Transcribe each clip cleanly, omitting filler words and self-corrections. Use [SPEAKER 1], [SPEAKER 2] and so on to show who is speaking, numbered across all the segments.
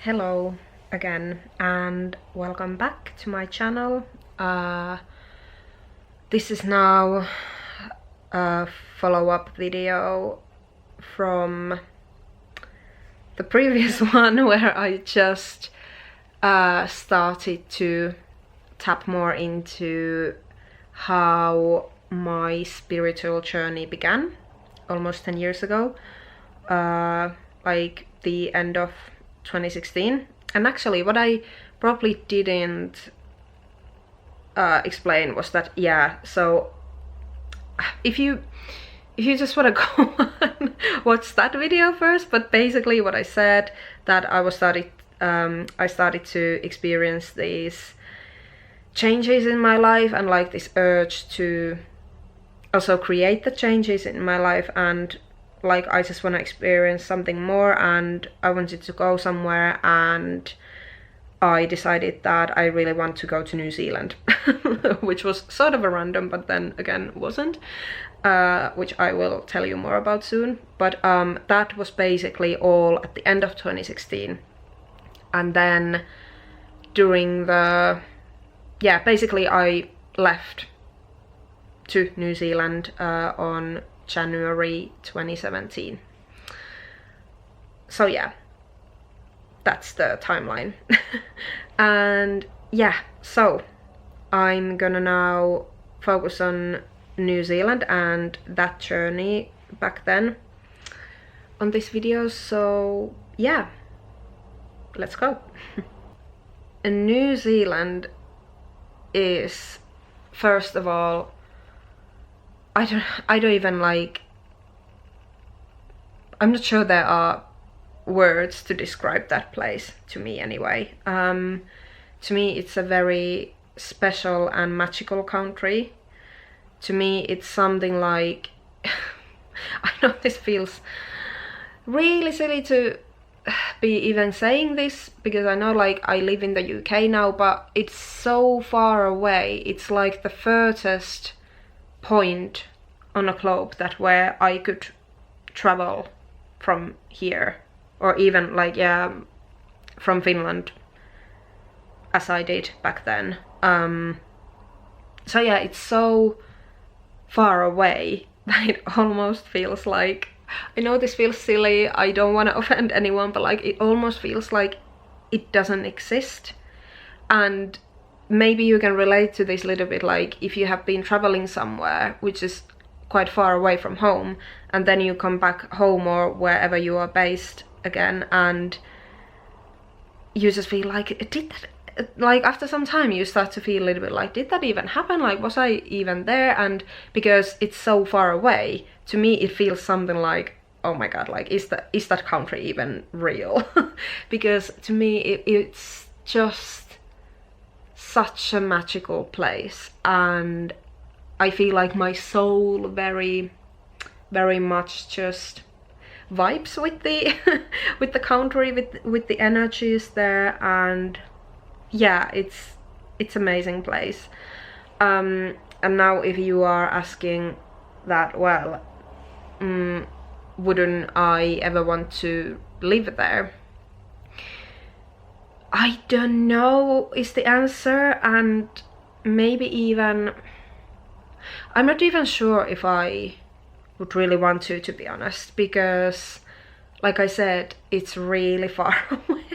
[SPEAKER 1] Hello again and welcome back to my channel. This is now a follow-up video from the previous one where I just started to tap more into how my spiritual journey began almost 10 years ago, like the end of 2016. And actually what I probably didn't explain was that, so if you just want to go and watch that video first, but basically what I said, that I started to experience these changes in my life and like this urge to also create the changes in my life, and like I just want to experience something more and I wanted to go somewhere, and I decided that I really want to go to New Zealand which was sort of a random, but then again wasn't, which I will tell you more about soon. But that was basically all at the end of 2016. And then during basically I left to New Zealand on January 2017. So yeah, that's the timeline. And yeah, so I'm gonna now focus on New Zealand and that journey back then on this video. So yeah, let's go. And New Zealand is, first of all, I don't even like, I'm not sure there are words to describe that place, to me anyway. To me it's a very special and magical country. To me it's something like I know this feels really silly to be even saying this, because I know like I live in the UK now, but it's so far away. It's like the furthest point on a globe that where I could travel from here, or even like from Finland, as I did back then. So yeah, it's so far away that it almost feels like, I know this feels silly, I don't want to offend anyone, but like it almost feels like it doesn't exist. And maybe you can relate to this a little bit, like if you have been traveling somewhere which is quite far away from home, and then you come back home or wherever you are based again, and you just feel like, did that, like after some time you start to feel a little bit like, did that even happen? Like, was I even there? And because it's so far away, to me it feels something like, oh my god, like is that country even real? Because to me it's just such a magical place, and I feel like my soul very much just vibes with the with the country, with the energies there. And yeah, it's amazing place. And now if you are asking that, well, wouldn't I ever want to live there? I don't know is the answer, and maybe even, I'm not even sure if I would really want to be honest, because like I said, it's really far away.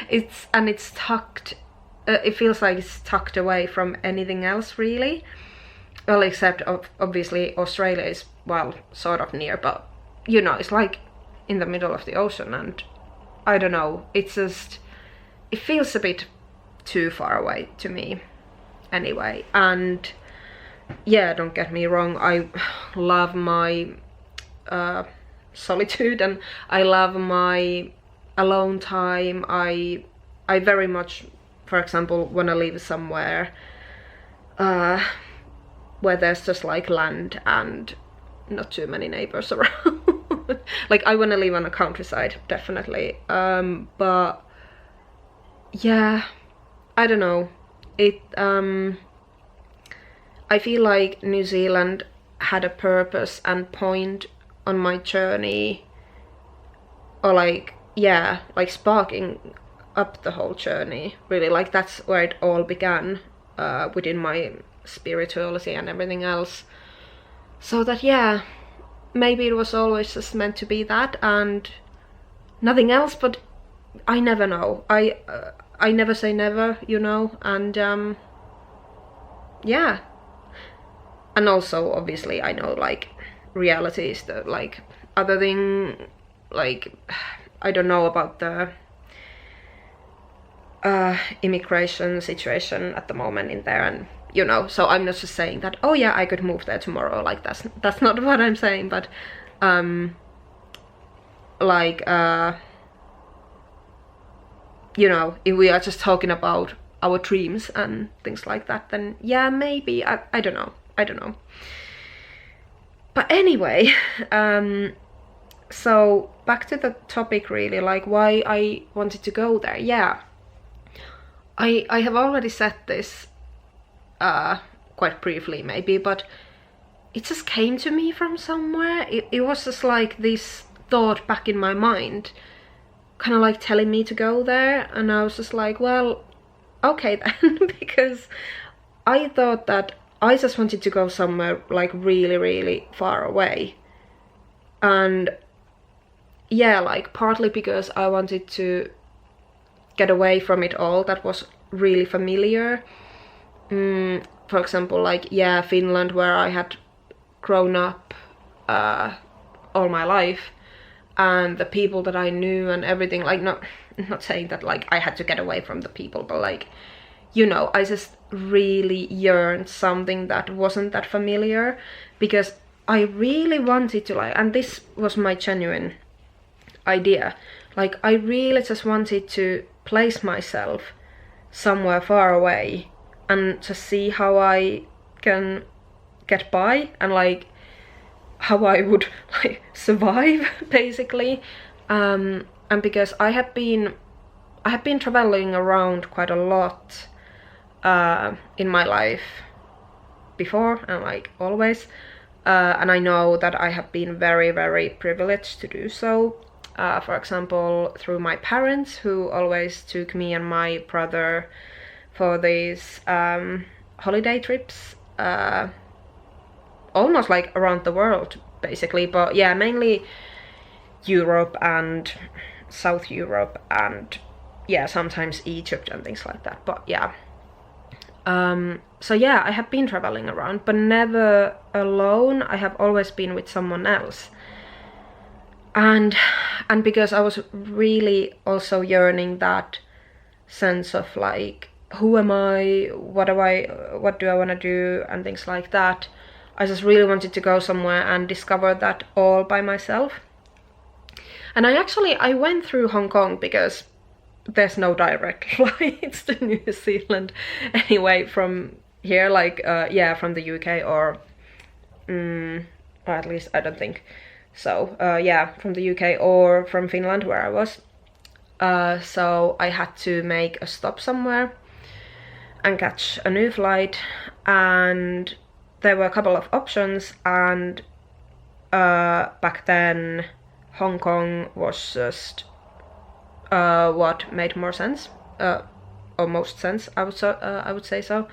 [SPEAKER 1] It's tucked, it feels like it's tucked away from anything else really. Well, except obviously Australia is, well, sort of near, but you know, it's like in the middle of the ocean, and I don't know, it's just, it feels a bit too far away to me anyway. And yeah, don't get me wrong, I love my solitude and I love my alone time. I very much, for example, want to live somewhere where there's just like land and not too many neighbors around. Like I want to live on a countryside, definitely. But yeah, I don't know, it I feel like New Zealand had a purpose and point on my journey, or like yeah, like sparking up the whole journey, really. Like that's where it all began, within my spirituality and everything else. So that, yeah, maybe it was always just meant to be that and nothing else, but I never know. I never say never, you know, and yeah. And also, obviously, I know, like, reality is the, like, other thing, like, I don't know about the immigration situation at the moment in there, and, you know, so I'm not just saying that, oh yeah, I could move there tomorrow, like, that's not what I'm saying, but, like, you know, if we are just talking about our dreams and things like that, then yeah, maybe, I don't know. But anyway, so back to the topic, really, like why I wanted to go there. Yeah, I have already said this quite briefly maybe, but it just came to me from somewhere. It was just like this thought back in my mind, kind of like telling me to go there, and I was just like, well, okay then, because I thought that I just wanted to go somewhere like really, really far away. And yeah, like partly because I wanted to get away from it all that was really familiar. For example, like, yeah, Finland, where I had grown up all my life, and the people that I knew and everything, like, not saying that like I had to get away from the people, but like, you know, I just really yearned something that wasn't that familiar, because I really wanted to, like, and this was my genuine idea, like I really just wanted to place myself somewhere far away and to see how I can get by and like how I would like survive basically. And because I have been traveling around quite a lot in my life before, and like always, and I know that I have been very, very privileged to do so. For example, through my parents, who always took me and my brother for these holiday trips, almost like around the world basically, but yeah, mainly Europe and South Europe, and yeah, sometimes Egypt and things like that, but yeah. So yeah, I have been traveling around, but never alone. I have always been with someone else. And because I was really also yearning that sense of like, who am I, what do I want to do, and things like that, I just really wanted to go somewhere and discover that all by myself. And I went through Hong Kong because there's no direct flights to New Zealand anyway from here, like yeah, from the UK, or at least I don't think so. Yeah, from the UK or from Finland where I was. So I had to make a stop somewhere and catch a new flight, and there were a couple of options, and back then Hong Kong was just what made more sense, or most sense, I would say so.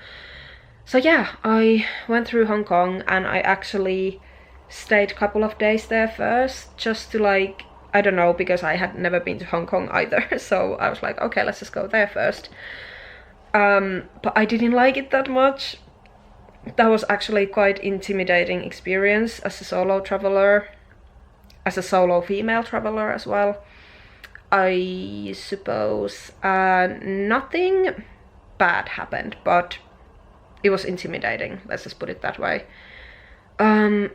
[SPEAKER 1] So yeah, I went through Hong Kong, and I actually stayed a couple of days there first, just to like, I don't know, because I had never been to Hong Kong either, so I was like, okay, let's just go there first. But I didn't like it that much. That was actually quite intimidating experience as a solo traveler, as a solo female traveler as well. I suppose nothing bad happened, but it was intimidating, let's just put it that way. And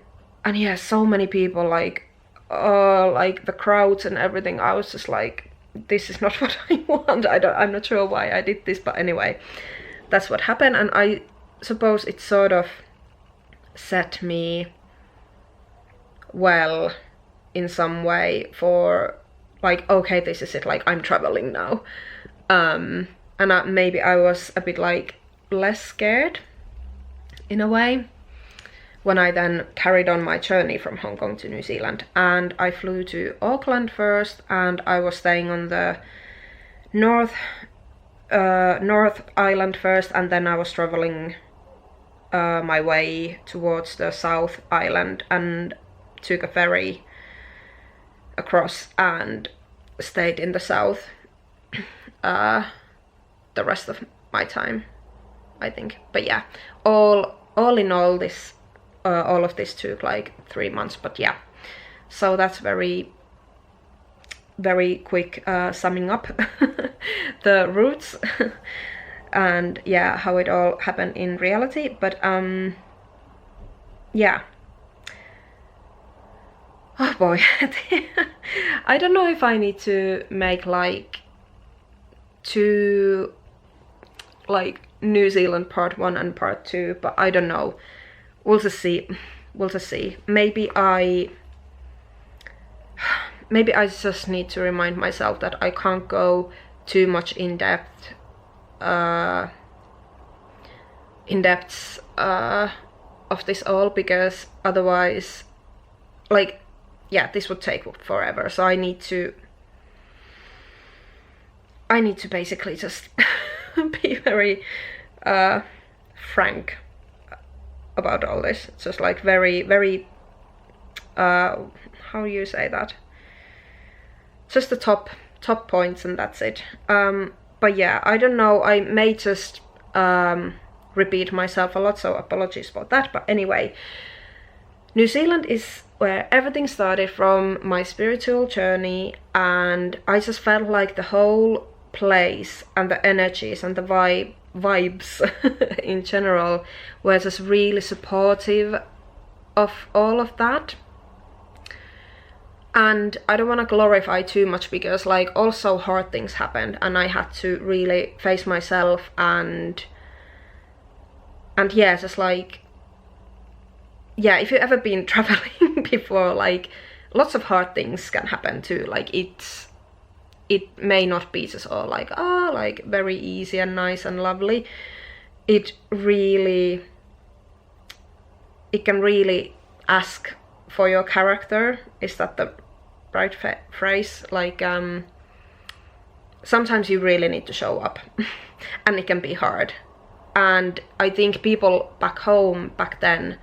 [SPEAKER 1] yeah, so many people, like the crowds and everything. I was just like, this is not what I want. I'm not sure why I did this, but anyway, that's what happened. And I suppose it sort of set me well in some way for like, okay, this is it, like I'm traveling now. And maybe I was a bit like less scared in a way. when I then carried on my journey from Hong Kong to New Zealand. And I flew to Auckland first, and I was staying on the North Island first, and then I was traveling my way towards the South Island and took a ferry across and stayed in the south the rest of my time, I think. But yeah, all in all, this all of this took like 3 months. But yeah, so that's very quick summing up the routes and yeah, how it all happened in reality. But yeah, oh boy. I don't know if I need to make like 2 like New Zealand part 1 and part 2, but I don't know. We'll just see. Maybe I just need to remind myself that I can't go too much in depths of this all, because otherwise, like, yeah, this would take forever. So I need to basically just be very frank about all this. It's just like very how do you say that? Just the top points, and that's it. But yeah, I don't know, I may just repeat myself a lot, so apologies about that. But anyway, New Zealand is where everything started from my spiritual journey, and I just felt like the whole place and the energies and the vibes in general were just really supportive of all of that. And I don't want to glorify too much, because like also hard things happened, and I had to really face myself and yeah, just like, yeah, if you've ever been traveling before, like lots of hard things can happen too. Like it may not be just all like like very easy and nice and lovely. It can really ask for your character. Is that the right phrase? Like sometimes you really need to show up and it can be hard. And I think people back home back then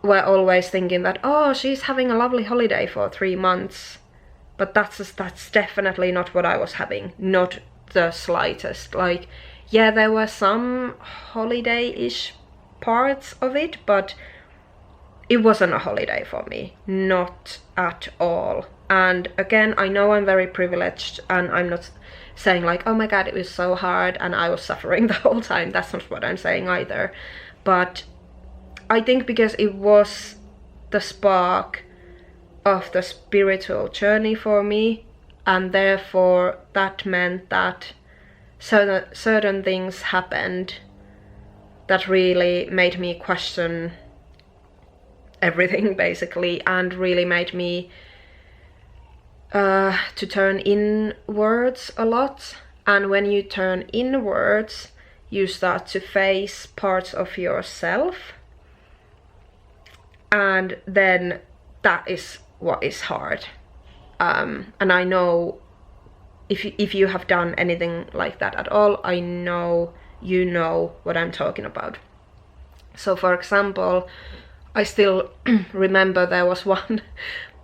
[SPEAKER 1] were always thinking that, oh, she's having a lovely holiday for 3 months. But that's definitely not what I was having, not the slightest. Like, yeah, there were some holiday-ish parts of it, but it wasn't a holiday for me, not at all. And again, I know I'm very privileged, and I'm not saying like, oh my god, it was so hard and I was suffering the whole time. That's not what I'm saying either. But I think because it was the spark of the spiritual journey for me, and therefore that meant that certain things happened that really made me question everything basically, and really made me to turn inwards a lot. And when you turn inwards, you start to face parts of yourself, and then that is what is hard. And I know if you have done anything like that at all, I know you know what I'm talking about. So for example, I still remember there was one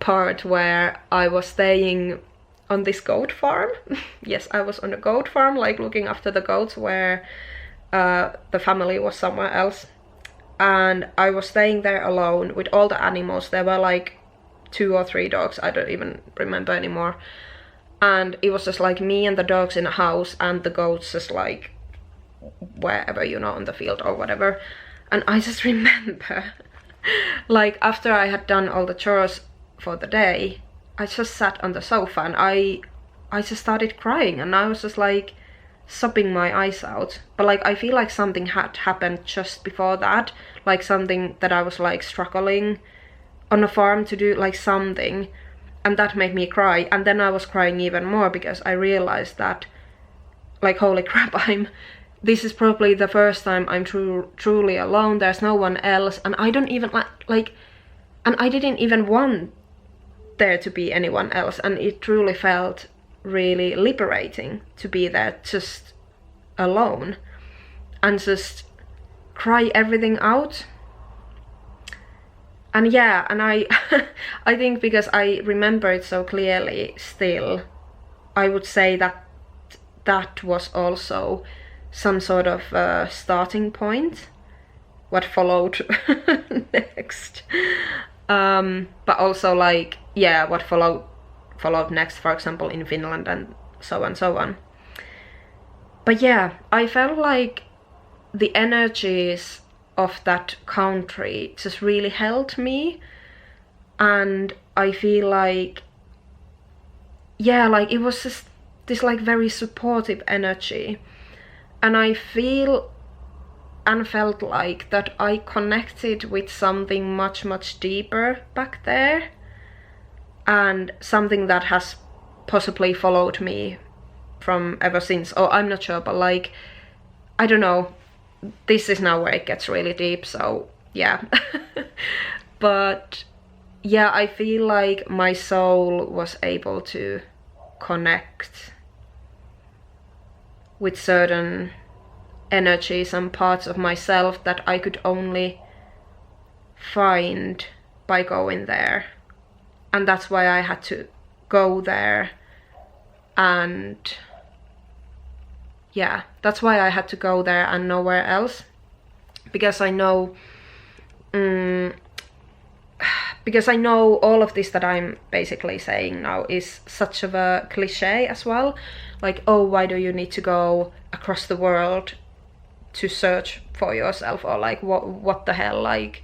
[SPEAKER 1] part where I was staying on this goat farm. Yes, I was on a goat farm, like looking after the goats, where the family was somewhere else. And I was staying there alone with all the animals. There were like 2 or 3 dogs, I don't even remember anymore. And it was just like me and the dogs in a house, and the goats just like wherever, you know, on the field or whatever. And I just remember, like after I had done all the chores for the day, I just sat on the sofa and I just started crying, and I was just like sobbing my eyes out. But like I feel like something had happened just before that, like something that I was like struggling on a farm to do, like something, and that made me cry. And then I was crying even more because I realized that, like, holy crap, I'm this is probably the first time I'm truly alone. There's no one else, and I don't even like, and I didn't even want there to be anyone else, and it truly felt really liberating to be there just alone and just cry everything out. And yeah, and I I think because I remember it so clearly still, I would say that that was also some sort of starting point, what followed next. But also like, yeah, what followed next, for example, in Finland and so on, so on. But yeah, I felt like the energies of that country just really held me, and I feel like, yeah, like it was just this like very supportive energy, and I feel and felt like that I connected with something much deeper back there, and something that has possibly followed me from ever since. Oh, I'm not sure, but like, I don't know, this is now where it gets really deep, so yeah. But yeah, I feel like my soul was able to connect with certain energies and parts of myself that I could only find by going there. And that's why I had to go there, and yeah, that's why I had to go there and nowhere else, because I know because I know all of this that I'm basically saying now is such of a cliche as well. Like, oh, why do you need to go across the world to search for yourself? Or like, what the hell, like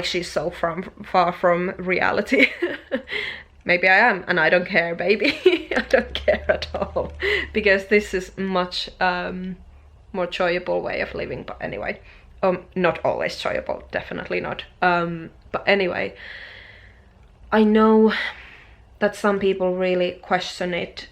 [SPEAKER 1] she's so far from reality. Maybe I am, and I don't care, baby. I don't care at all, because this is much more enjoyable way of living. But anyway, not always enjoyable, definitely not. But anyway, I know that some people really question it.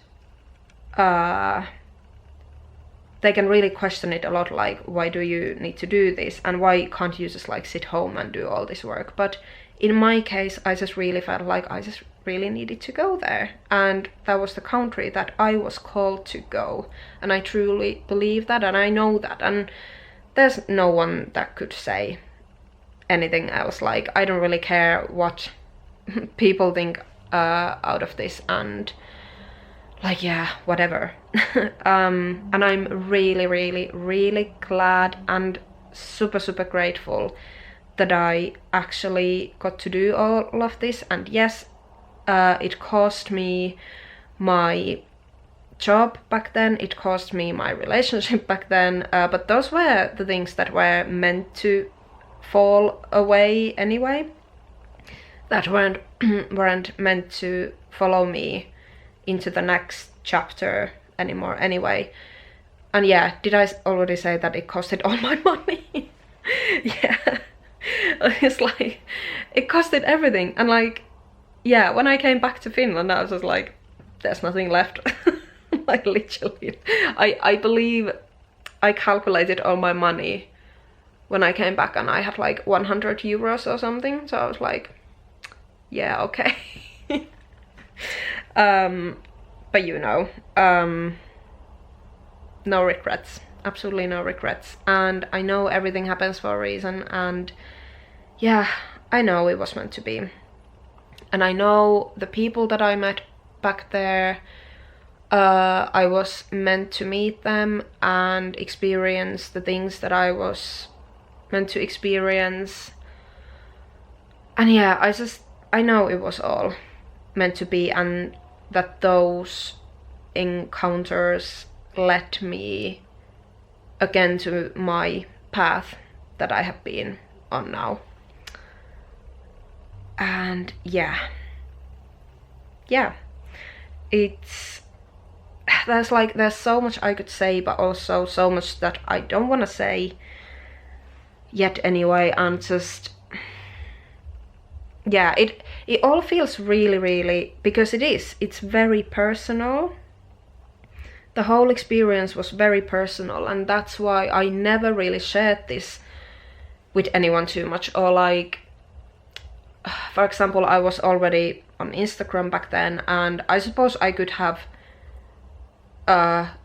[SPEAKER 1] They can really question it a lot, like, why do you need to do this, and why can't you just like sit home and do all this work? But in my case, I just really felt like I just really needed to go there, and that was the country that I was called to go, and I truly believe that, and I know that, and there's no one that could say anything else. Like, I don't really care what people think out of this, and like, yeah, whatever. And I'm really glad and super grateful that I actually got to do all of this. And yes, it cost me my job back then, it cost me my relationship back then, but those were the things that were meant to fall away anyway, that weren't meant to follow me into the next chapter anymore anyway. And yeah, did I already say that it costed all my money? Yeah, it's like, it costed everything. And like, yeah, when I came back to Finland, I was just like, there's nothing left. Like, literally, I believe I calculated all my money when I came back, and I had like 100 euros or something, so I was like, yeah, okay. But you know, no regrets, absolutely no regrets. And I know everything happens for a reason, and yeah, I know it was meant to be. And I know the people that I met back there, I was meant to meet them and experience the things that I was meant to experience. And yeah, I know it was all meant to be, and that those encounters led me again to my path that I have been on now. And yeah, there's so much I could say, but also so much that I don't want to say yet anyway, and just, yeah, it all feels really, because it's very personal, the whole experience was very personal, and that's why I never really shared this with anyone too much. Or like, for example, I was already on Instagram back then, and I suppose I could have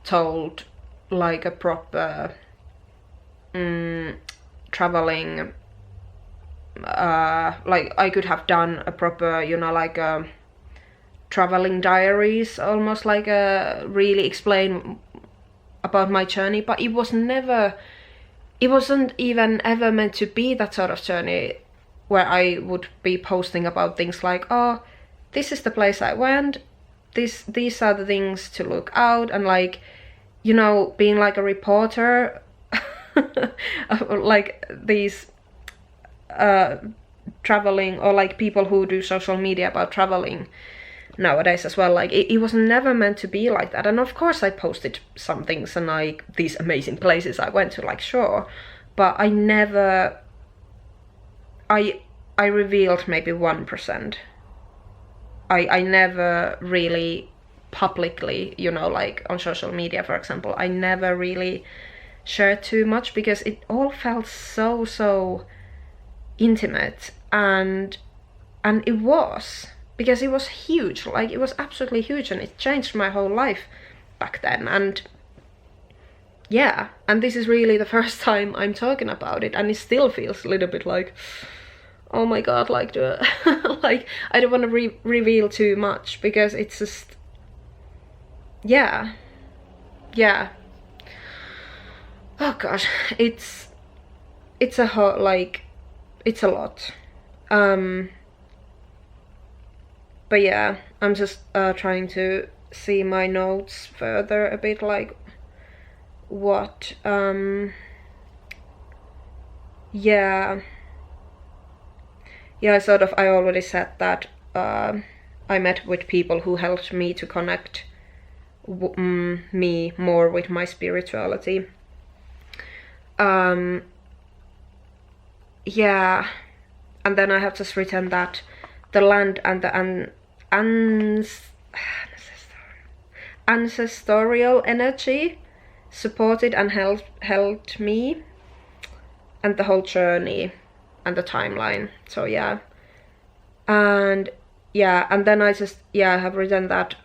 [SPEAKER 1] told like a proper traveling, like I could have done a proper, you know, like traveling diaries, almost like really explain about my journey, but it wasn't even ever meant to be that sort of journey where I would be posting about things like, oh, this is the place I went, these are the things to look out, and like, you know, being like a reporter, like these traveling, or like people who do social media about traveling nowadays as well. Like it was never meant to be like that. And of course I posted some things and like these amazing places I went to, like, sure, but I never, I revealed maybe 1%. I never really publicly, you know, like on social media, for example, I never really shared too much, because it all felt so intimate, and it was, because it was huge, like it was absolutely huge, and it changed my whole life back then. And yeah, and this is really the first time I'm talking about it, and it still feels a little bit like, oh my god, like like I don't want to reveal too much, because it's just, yeah, oh gosh, it's a whole, like, it's a lot. But yeah, I'm just trying to see my notes further a bit, like what yeah, sort of, I already said that I met with people who helped me to connect me more with my spirituality. Yeah, and then I have just written that the land and the ancestral energy supported and helped me, and the whole journey and the timeline. So yeah, and then I just, I have written that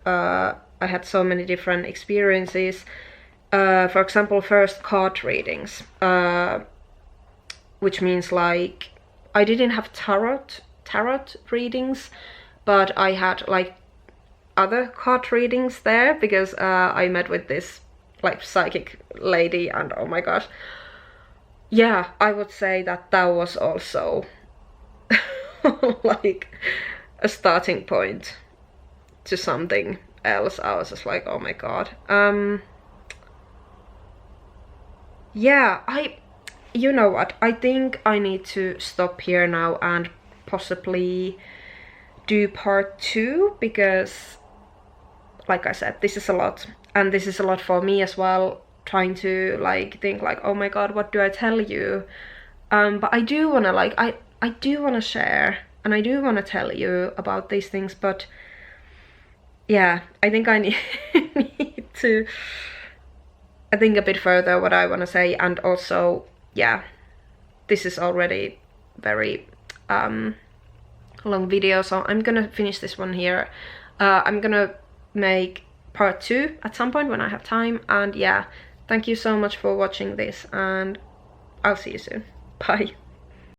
[SPEAKER 1] I had so many different experiences. For example, first card readings, which means like I didn't have tarot readings, but I had like other card readings there, because I met with this like psychic lady, and oh my gosh, yeah, I would say that was also like a starting point to something else. I was just like, oh my god. Yeah, you know what, I think I need to stop here now and possibly do part 2, because like I said, this is a lot, and this is a lot for me as well, trying to like think like, oh my god, what do I tell you? But I do want to, like, I do want to share, and I do want to tell you about these things, but yeah, I think I need to think a bit further what I want to say. And also, yeah, this is already very long video, so I'm gonna finish this one here. I'm gonna make part 2 at some point when I have time. And yeah, thank you so much for watching this, and I'll see you soon. Bye.